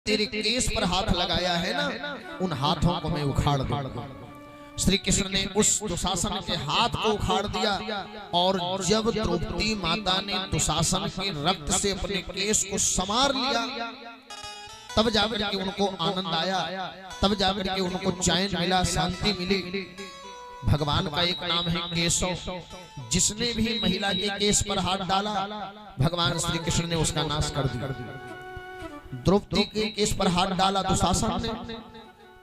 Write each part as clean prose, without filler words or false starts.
तेरे केस पर हाथ लगाया है ना, उन हाथों को मैं उखाड़ दूंगा। श्री कृष्ण ने उस दुशासन के हाथ को उखाड़ दिया और जब द्रौपदी माता ने दुशासन के रक्त से अपने केस को संवार लिया, तब जाकर के उनको आनंद आया, तब जाकर के उनको चैन मिला, शांति मिली। भगवान का एक नाम है केशव। जिसने भी महिला के केस पर हाथ डाला, भगवान श्री कृष्ण ने उसका नाश कर दिया। द्रौपदी के केस पर हाथ डाला दुशासन ने,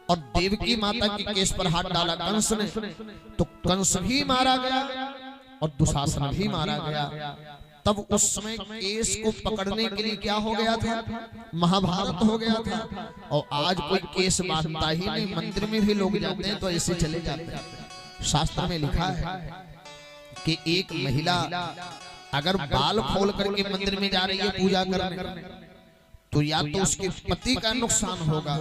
और देवकी माता के केस पर हाथ डाला कंस ने, तो कंस भी मारा गया और दुशासन भी मारा गया। तब उस समय केस को पकड़ने के लिए क्या हो गया था? महाभारत हो गया था। और आज कोई केस बांधता ही नहीं। मंदिर में भी लोग जाते हैं तो ऐसे चले जाते हैं। शास्त्र में लिखा है कि एक महिला अगर बाल खोल करके मंदिर में जा रही है पूजा करने, तो या तो उसके पति का नुकसान होगा,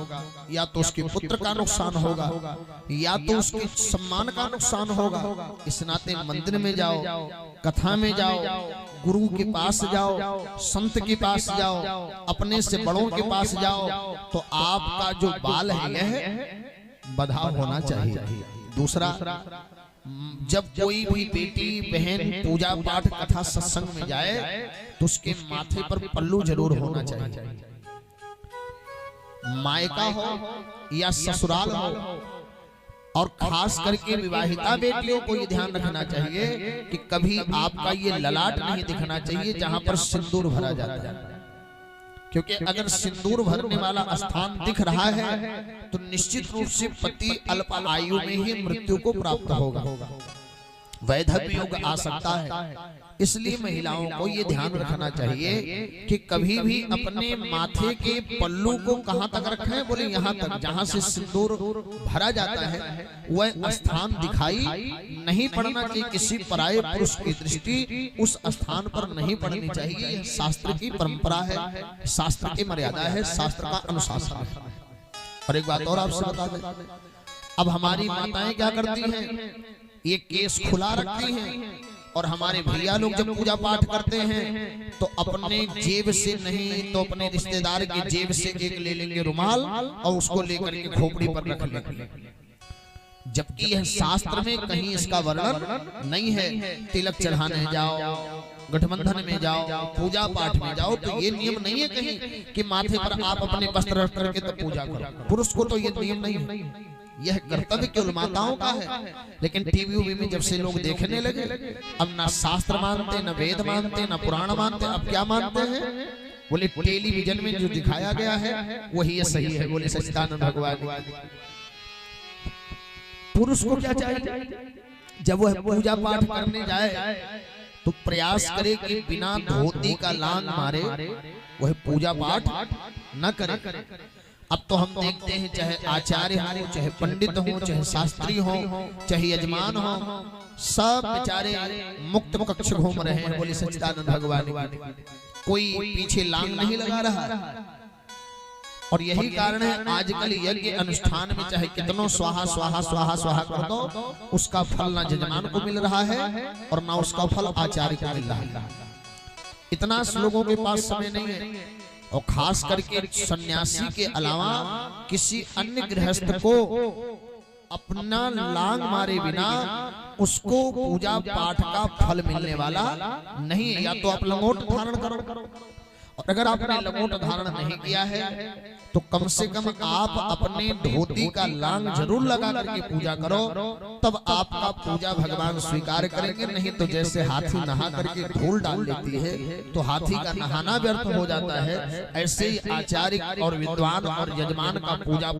या तो उसके पुत्र का नुकसान होगा, या तो उसके सम्मान का नुकसान होगा। इस नाते मंदिर में जाओ, कथा में जाओ, गुरु के पास जाओ, संत के पास जाओ, अपने से बड़ों के पास जाओ, तो आपका जो बाल है यह बंधा होना चाहिए। दूसरा, जब कोई भी बेटी बहन पूजा पाठ कथा सत्संग में जाए तो उसके माथे पर पल्लू जरूर होना चाहिए। मायका हो या ससुराल हो, और खास करके विवाहिता बेटियों को ये ध्यान रखना चाहिए कि कभी आपका ये ललाट नहीं दिखना चाहिए जहां पर सिंदूर भरा जाता है। क्योंकि अगर सिंदूर भरने वाला स्थान दिख रहा है तो निश्चित रूप से पति अल्प आयु में ही मृत्यु को प्राप्त होगा, वैधव्य योग आ सकता है। इसलिए महिलाओं को ये ध्यान रखना चाहिए कि कभी भी अपने माथे के पल्लू को कहां तक रखें? बोले यहां तक जहां से सिंदूर भरा जाता है वह स्थान दिखाई नहीं पड़ना चाहिए। किसी पराये पुरुष की दृष्टि उस स्थान पर नहीं पड़नी चाहिए। शास्त्र की परंपरा है, शास्त्र की मर्यादा है, शास्त्र का अनुशासन है। और एक बात और आपसे बता दें, अब हमारी माताएं क्या करती हैं? ये केस खुला रखती हैं, और हमारे भैया लोग जब पूजा पाठ करते हैं तो अपने जेब से नहीं तो अपने रिश्तेदार की जेब से एक ले लेंगे रुमाल और उसको लेकर के खोपड़ी पर रख लेंगे, जबकि यह शास्त्र में कहीं इसका वर्णन नहीं है। तिलक चढ़ाने जाओ, गठबंधन में जाओ, पूजा पाठ में जाओ, तो ये नियम नहीं है कहीं कि माथे पर आप अपने वस्त्र रख करके तो पूजा करो। पुरुष को तो ये नियम नहीं है, यह कर्तव्य केवल माताओं का है। लेकिन टीवी में जब से लोग देखने लगे, अब ना शास्त्र मानते, न वेद मानते, न पुराण मानते, अब क्या मानते हैं? बोले टेलीविजन में जो दिखाया गया है वही ये सही है। बोले सच्चिदानंद भगवान। पुरुष को क्या चाहिए? जब वह पूजा पाठ करने जाए तो प्रयास करे कि बिना धोती का लांग मारे वह पूजा पाठ न करे। अब तो हम देखते हैं चाहे आचार्य हो, चाहे पंडित हो, चाहे शास्त्री हो, चाहे यजमान हो, सब बेचारे मुक्त कक्ष घूम रहे हैं। बोले सच्चिदानंद भगवान। कोई पीछे लांग नहीं लगा रहा। और यही कारण है आजकल यज्ञ अनुष्ठान में चाहे कितनों स्वाहा स्वाहा स्वाहा स्वाहा कर दो, उसका फल ना यजमान को मिल रहा है और ना उसका फल आचार्य को मिल रहा है। इतना लोगों के पास समय नहीं है। और खास करके सन्यासी के अलावा किसी अन्य गृहस्थ को अपना लांग मारे बिना उसको पूजा पाठ का फल मिलने वाला नहीं है। या तो आप लंगोट धारण करो, और अगर आपने लंगोट धारण नहीं किया है तो कम से कम आप अपने धोती का लांग जरूर लगा करके पूजा करो, तब आपका पूजा भगवान स्वीकार करेंगे। नहीं तो जैसे हाथी नहा करके धूल डाल देती है तो हाथी का नहाना व्यर्थ हो जाता है, ऐसे ही आचार्य और विद्वान और यजमान का पूजा